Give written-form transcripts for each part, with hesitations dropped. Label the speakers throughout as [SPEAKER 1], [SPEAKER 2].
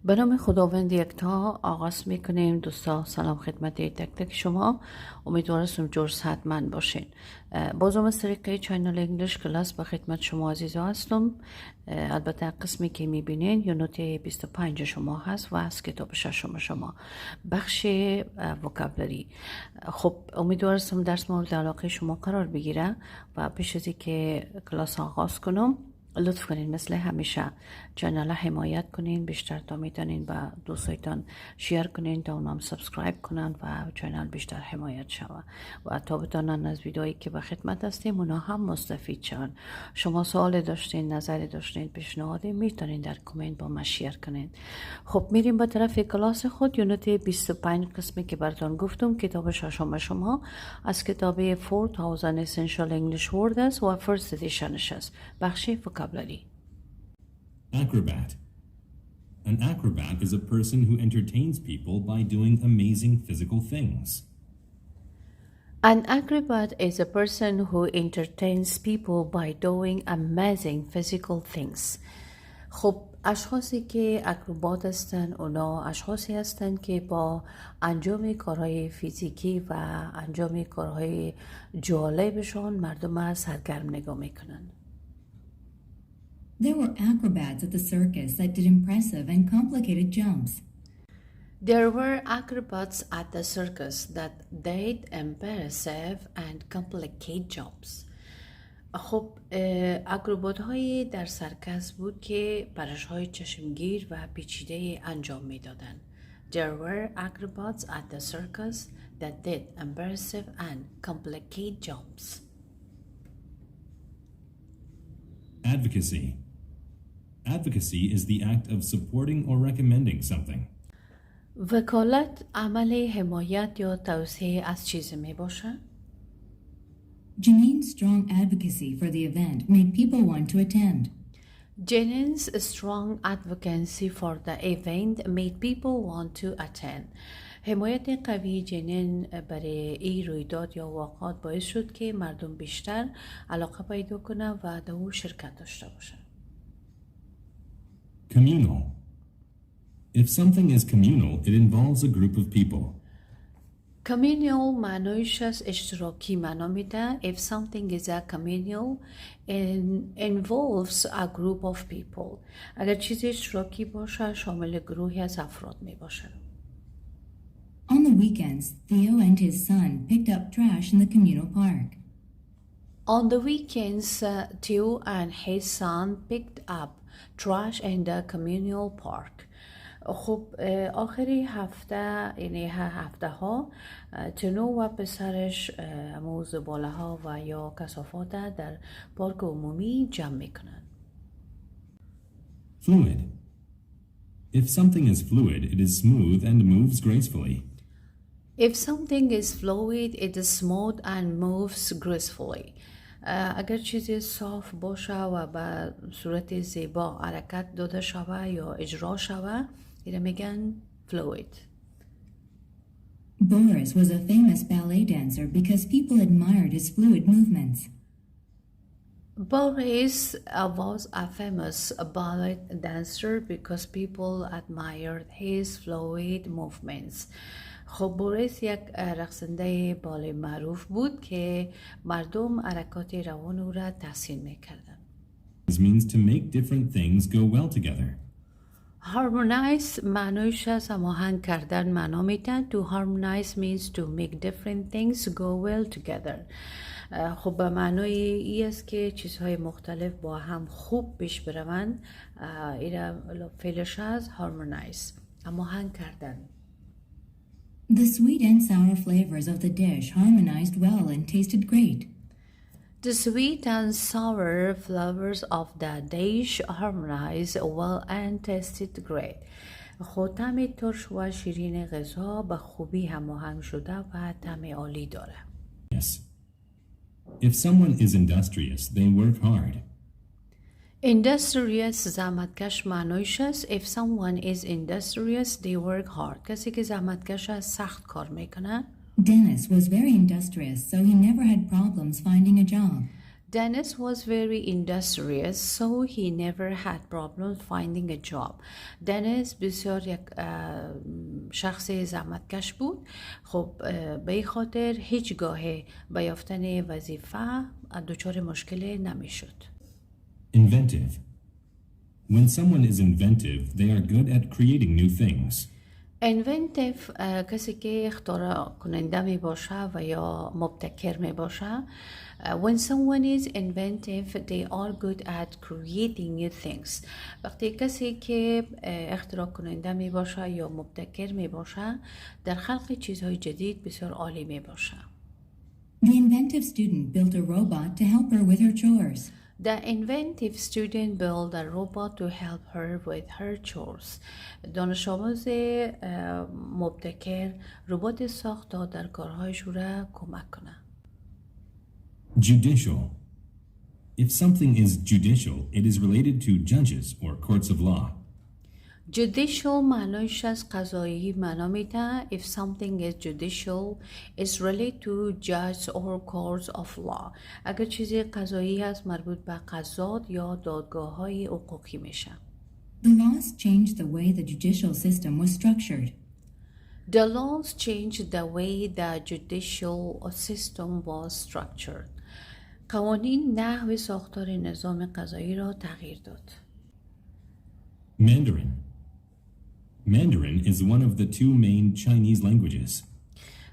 [SPEAKER 1] به نام خداوند یکتا آغاز میکنیم. دوستا سلام خدمت تک تک شما. امیدوارم جور صحتمند باشین. بازم از طریق چینل انگلیش کلاس به خدمت شما عزیزا هستم. البته قسمی که میبینین یونت 25 شما هست و از کتاب ششم شما بخش وکابلری. خب امیدوارم درس مورد علاقه شما قرار بگیره و پیش از که کلاس آغاز کنم لطف کنین مثل همیشه چینل حمایت کنین، بیشتر تا میتونین با دوستایتان شیر کنین تا اونام سابسکرایب کنن و چینل بیشتر حمایت شوه و تا بتونن از ویدئویی که به خدمت هستیم اونا هم مستفید شون. شما سوال داشتین، نظری داشتین، پیشنهادی میتونین در کامنت با ما شیر کنین. خب میریم به طرف کلاس خود. یونت 25 قسمی که براتون گفتم کتاب ششم شما از کتاب 4000 Essential English Words و First Editionش است. بخش vocabulary.
[SPEAKER 2] Acrobat. An acrobat is a person who entertains people by doing amazing physical things.
[SPEAKER 1] An acrobat is a person who entertains people by doing amazing physical things. خب اشخاصی که اکروبات هستن اونا اشخاصی هستن که با انجام کارهای فیزیکی و انجام کارهای جالبشون مردم سرگرم نگاه میکنن.
[SPEAKER 3] There were acrobats at the circus that did impressive and complicated jumps.
[SPEAKER 1] There were acrobats at the circus that did impressive and complicated jumps. خب اکروبات های در سرکس بود که پرش های چشمگیر و پیچیده انجام می دادن. There were acrobats at the circus that did impressive and complicated jumps.
[SPEAKER 2] Advocacy. Advocacy is the act of supporting or recommending something.
[SPEAKER 1] وکالت عمل حمایت یا توصیه از چیز می باشد.
[SPEAKER 3] Janine's strong advocacy for the event made people want to attend.
[SPEAKER 1] Janine's strong advocacy for the event made people want to attend. حمایت قوی جنین برای این رویداد یا واقعات باعث شد که مردم بیشتر علاقه پیدا کنند و در او شرکت داشته باشند.
[SPEAKER 2] Communal. If something is communal, it involves a group of people.
[SPEAKER 1] Communal معنیش از اشتراکی معنا میده. If something is a communal, it involves a group of people. اگر چیزی اشتراکی باشه شامل گروهی از افراد می باشه.
[SPEAKER 3] On the weekends, Theo and his son picked up trash in the communal park.
[SPEAKER 1] On the weekends, Theo and his son picked up trash in the communal park. خب آخری هفته یعنی هفته ها تنو و پسرش زباله ها و یا کثافات در پارک عمومی جمع میکنن.
[SPEAKER 2] Fluid. If something is fluid, it is smooth and moves gracefully.
[SPEAKER 1] If something is fluid, it is smooth and moves gracefully. اگر چیزی صاف باشه و به صورت زیبا حرکت داده شوه یا اجرا شوه اینه میگن fluid.
[SPEAKER 3] Boris was a famous ballet dancer because people admired his fluid movements.
[SPEAKER 1] Boris was a famous ballet dancer because people admired his fluid movements. خب بوریس یک رقصنده بالای معروف بود که مردم حرکات روان او را تحسین میکردن.
[SPEAKER 2] This means to make different things go well together.
[SPEAKER 1] Harmonize معنیش از هماهنگ کردن معنا میده. To harmonize means to make different things go well together. خب به معنای ای است که چیزهای مختلف با هم خوب پیش بروند. این فعلش از harmonize هماهنگ کردن.
[SPEAKER 3] The sweet and sour flavors of the dish harmonized well and tasted great.
[SPEAKER 1] The sweet and sour flavors of the dish harmonized well and tasted great. خود طعم ترش و شیرین غذا به خوبی هماهنگ شده و طعم عالی داره.
[SPEAKER 2] Yes. If someone is industrious, they work hard.
[SPEAKER 1] Industrious زحمتکش معنیش است. If someone is industrious, they work hard. کسی که زحمتکش است سخت کار میکنه.
[SPEAKER 3] Dennis was very industrious, so he never had problems finding a job.
[SPEAKER 1] Dennis was very industrious, so he never had problems finding a job. دنیس بسیار یک شخص زحمتکش بود. خب به این خاطر هیچگاه به یافتن وظیفه دچار مشکل نمیشد.
[SPEAKER 2] Inventive. When someone is inventive, they are good at creating new things.
[SPEAKER 1] inventive کسی که اختراع کننده می باشه و یا مبتکر می باشه. When someone is inventive, they are good at creating new things. وقتی کسی که اختراع کننده می باشه یا مبتکر می باشه در خلق چیزهای جدید بسیار عالی می باشه.
[SPEAKER 3] The inventive student built a robot to help her with her chores.
[SPEAKER 1] The inventive student built a robot to help her with her chores. دانش آموز مبتکر ربات ساخت تا در کارهایش را کمک کنه.
[SPEAKER 2] Judicial. If something is judicial, it is related to judges or courts of law.
[SPEAKER 1] Judicial معنیش از قضایی معنا میده. If something is judicial, it's related to judges or courts of law. اگر چیزی قضایی هست مربوط به قضات یا دادگاه های حقوقی میشه.
[SPEAKER 3] The laws changed the way the judicial system was structured.
[SPEAKER 1] The laws changed the way the judicial system was structured. قوانین نحو ساختار نظام قضایی را تغییر داد.
[SPEAKER 2] Mandarin. Mandarin is one of the two main Chinese languages.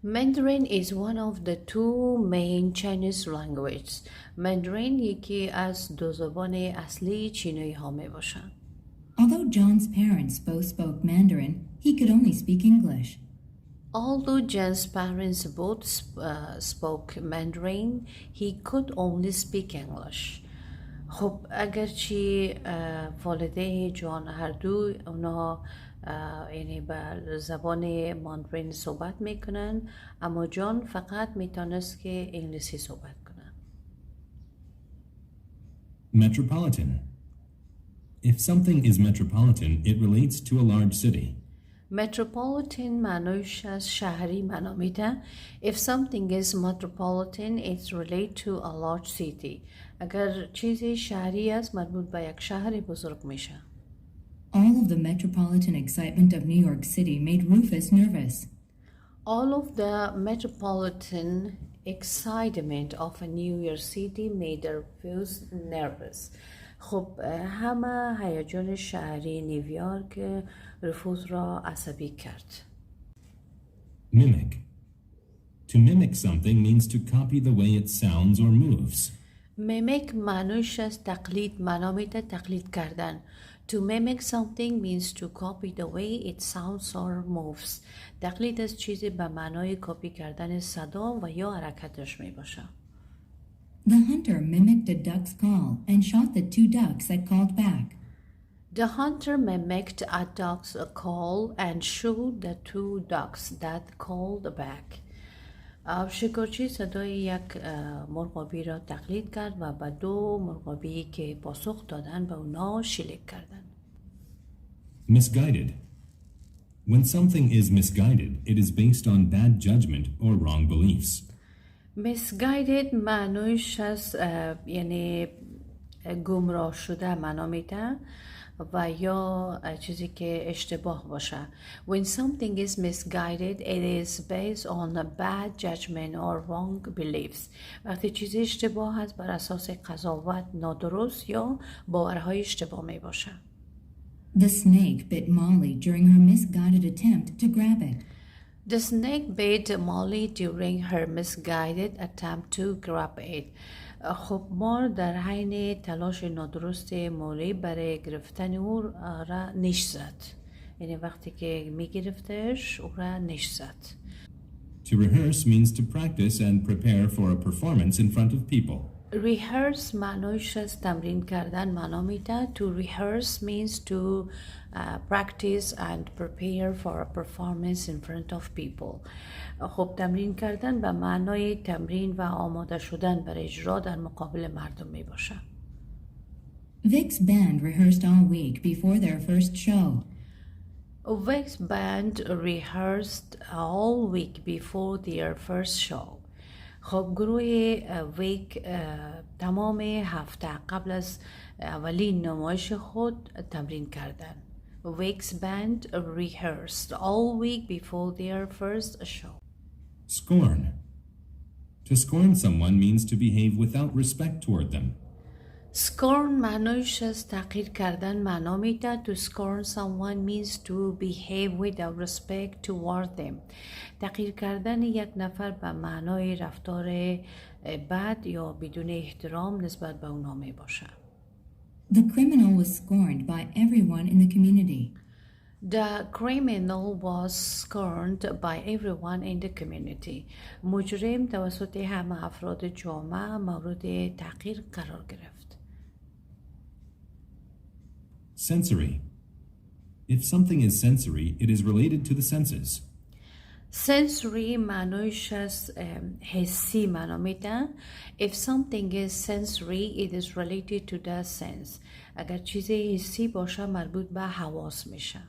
[SPEAKER 1] Mandarin is one of the two main Chinese languages. Mandarin یکی از دو زبان اصلی چینی ها می باشند.
[SPEAKER 3] Although John's parents both spoke Mandarin, he could only speak English.
[SPEAKER 1] Although John's parents both spoke Mandarin, he could only speak English. خب اگرچه والده جان هر دو اونا یعنی به زبان ماندرین صحبت میکنن اما جان فقط میتونست که انگلیسی صحبت کنن.
[SPEAKER 2] Metropolitan. If something is metropolitan, it relates to a large city.
[SPEAKER 1] Metropolitan معنیش از شهری معنا میده. If something is metropolitan, it's related to a large city. اگر چیزی شهری است مربوط به یک شهر بزرگ میشه.
[SPEAKER 3] All of the metropolitan excitement of New York City made Rufus nervous.
[SPEAKER 1] All of the metropolitan excitement of a New York City made Rufus nervous. خب همه هیجان شهری نیویورک رفوز را عصبی کرد.
[SPEAKER 2] Mimic. To mimic something means to copy the way it sounds or moves.
[SPEAKER 1] Mimic معنیش از تقلید معنا میده تقلید کردن. To mimic something means to copy the way it sounds or moves. تقلید از چیزی به معنای کپی کردن صدا و یا حرکتش می باشه.
[SPEAKER 3] The hunter mimicked a duck's call and shot the two ducks that called back.
[SPEAKER 1] The hunter mimicked a duck's call and shot the two ducks that called back. شکارچی صدای یک مرغابی را تقلید کرد و به دو مرغابی که پاسخ دادن به اونا شلیک کردن.
[SPEAKER 2] Misguided. When something is misguided, it is based on bad judgment or wrong beliefs.
[SPEAKER 1] Misguided معنیش از یعنی گمراه شده معنا میده و یا چیزی که اشتباه باشه. When something is misguided, it is based on a bad judgment or wrong beliefs. وقتی چیزی اشتباه هست بر اساس قضاوت نادرست یا باورهای اشتباه می باشه.
[SPEAKER 3] The snake bit Molly during her misguided attempt to grab it.
[SPEAKER 1] The snake bit Molly during her misguided attempt to grab it. خب مار در حین تلاش نادرست مولی برای گرفتن او را نیش زد. یعنی وقتی که می گرفتش او را نیش زد.
[SPEAKER 2] To rehearse means to practice and prepare for a performance in front of people.
[SPEAKER 1] Rehearse معنیش از تمرین کردن معنا میده. To rehearse means to practice and prepare for a performance in front of people. خب تمرین کردن به معنای تمرین و آماده شدن برای اجرا در مقابل مردم می باشه.
[SPEAKER 3] Vic's band rehearsed all week before their first show.
[SPEAKER 1] Vic's band rehearsed all week before their first show. خب گروه ویک تمام هفته قبل از اولین نمایش خود تمرین کردن. Wake's band rehearsed all week before their first show.
[SPEAKER 2] Scorn. To scorn someone means to behave without respect toward them.
[SPEAKER 1] Scorn معنیش از تحقیر کردن معنا میده. To scorn someone means to behave without respect toward them. تحقیر کردن یک نفر به معنای رفتار بد یا بدون احترام نسبت به اونا می باشه.
[SPEAKER 3] The criminal was scorned by everyone in the community.
[SPEAKER 1] The criminal was scorned by everyone in the community. مجرم توسط همه افراد جامعه مورد تحقیر قرار گرفت.
[SPEAKER 2] Sensory. If something is sensory, it is related to the senses.
[SPEAKER 1] Sensory معنیش از حسی معنا میده. If something is sensory, it is related to the sense. اگر چیزی حسی باشه مربوط به حواس میشه.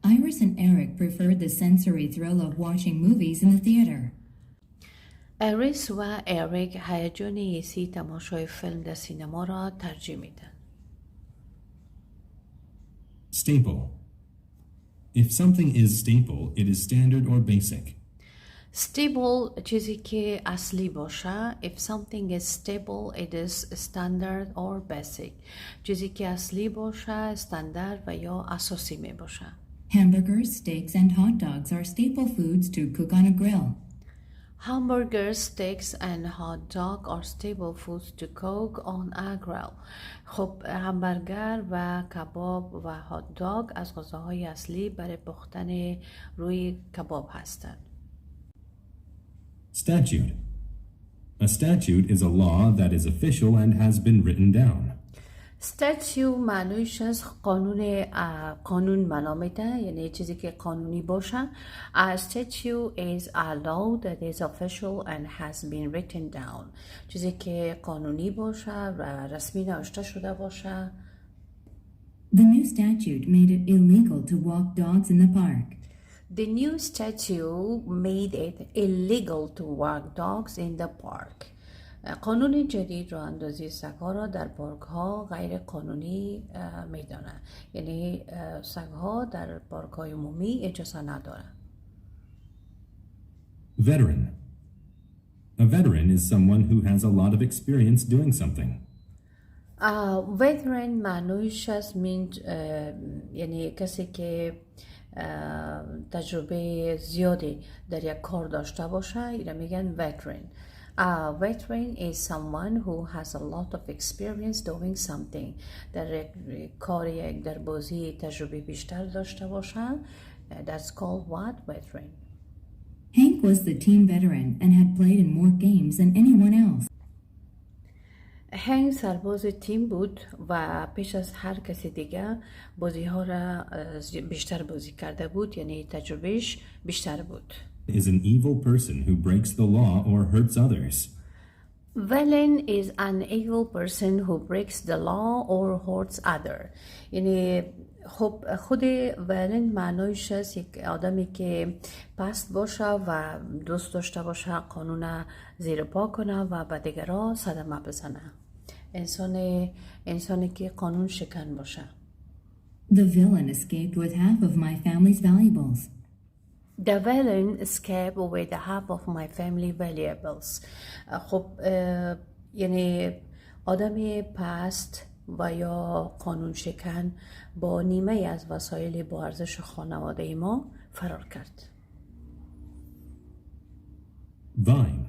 [SPEAKER 3] Iris and Eric preferred the sensory thrill of watching movies in the theater.
[SPEAKER 1] اریس و اریک هیجان حسی تماشای فیلم در سینما را ترجیح میدن.
[SPEAKER 2] Staple. If something is staple, it is standard or basic.
[SPEAKER 1] Stable چیزی که اصلی باشه. If something is stable, it is standard or basic. چیزی که اصلی باشه استاندارد و یا اساسی می باشه.
[SPEAKER 3] Hamburgers, steaks, and hot dogs are staple foods to cook on a grill.
[SPEAKER 1] Hamburgers, steaks, and hot dog are staple foods to cook on a grill. خب همبرگر و کباب و هات داگ از غذاهای اصلی برای پختن روی کباب هستند.
[SPEAKER 2] Statute. A statute is a law that is official and has been written down.
[SPEAKER 1] statute معنیش از قانون معنا میده، یعنی چیزی که قانونی باشه. A statute is a law that is official and has been written down. چیزی که قانونی باشه و رسمی نوشته شده باشه.
[SPEAKER 3] The new statute made it illegal to walk dogs in the park.
[SPEAKER 1] The new statute made it illegal to walk dogs in the park. قانون جدید راه اندازی سگ‌ها را در پارک‌ها غیر قانونی می‌داند. یعنی سگ‌ها در پارک‌های عمومی اجازه ندارند.
[SPEAKER 2] Veteran. A veteran is someone who has a lot of experience doing something.
[SPEAKER 1] veteran معنیش از یعنی کسی که تجربه زیادی در یک کار داشته باشه، اینا میگن veteran. A veteran is someone who has a lot of experience doing something. در کار در بازی تجربه بیشتر داشته باشه. That's called what? Veteran.
[SPEAKER 3] Hank was the team veteran and had played in more games than anyone else.
[SPEAKER 1] هنگ سرباز تیم بود و پیش از هر کسی دیگه بازی ها را بیشتر بازی کرده بود، یعنی تجربهش بیشتر بود.
[SPEAKER 2] Is an evil person who breaks the law or hurts others.
[SPEAKER 1] Villain is an evil person who breaks the law or hurts other. یعنی خب خود villain معنیش است یک آدمی که پست باشه و دوست داشته باشه قانون زیر پا کنه و به دیگران صدمه بزنه. انسانی که قانون شکن باشه.
[SPEAKER 3] The villain escaped with half of my family's valuables.
[SPEAKER 1] The villain escaped with half of my family valuables. خب یعنی آدم پست و یا قانون شکن با نیمه از وسایل با ارزش خانواده ما فرار کرد.
[SPEAKER 2] Vine.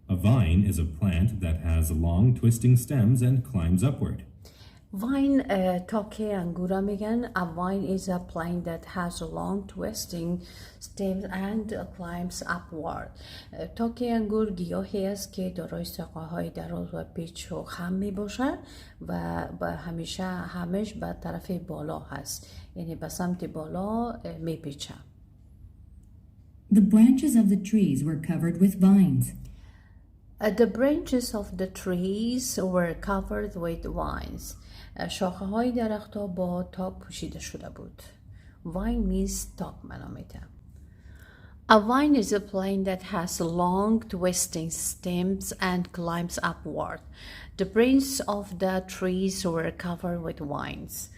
[SPEAKER 2] A vine is a plant that has long twisting stems and climbs upward.
[SPEAKER 1] Vine تاکه انگورا میگن. A vine is a plant that has long twisting stems and climbs upward. تاکه انگور گیاهی است که دارای ساقه‌های دراز و پیچ و خم می باشد و همش به طرف بالا هست، یعنی به سمت بالا می پیچه.
[SPEAKER 3] The branches of the trees were covered with vines.
[SPEAKER 1] The branches of the trees were covered with vines. شاخه های درختها با تاک پوشیده شده بود. Vine means تاک معنا میده. A vine is a plant that has long twisting stems and climbs upward. The branches of the trees were covered with vines.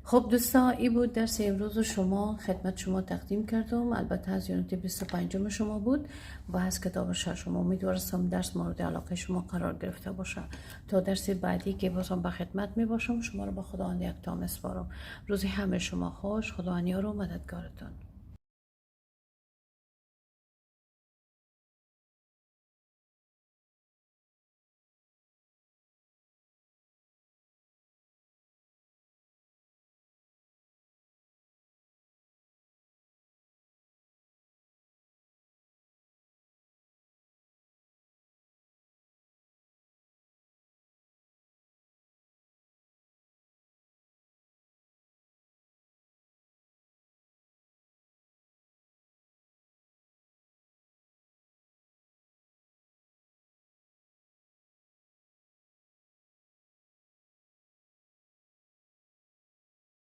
[SPEAKER 1] خب دوستا این بود درس امروز شما خدمت شما تقدیم کردم. البته از یونیت 25 شما بود و از کتاب ششم. امیدوارم درس مورد علاقه شما قرار گرفته باشه. تا درس بعدی که بازم به خدمت می باشم شما رو با خداوند یکتا میسپارم. روزی همه شما خوش. خداوند یار و مددگارتان.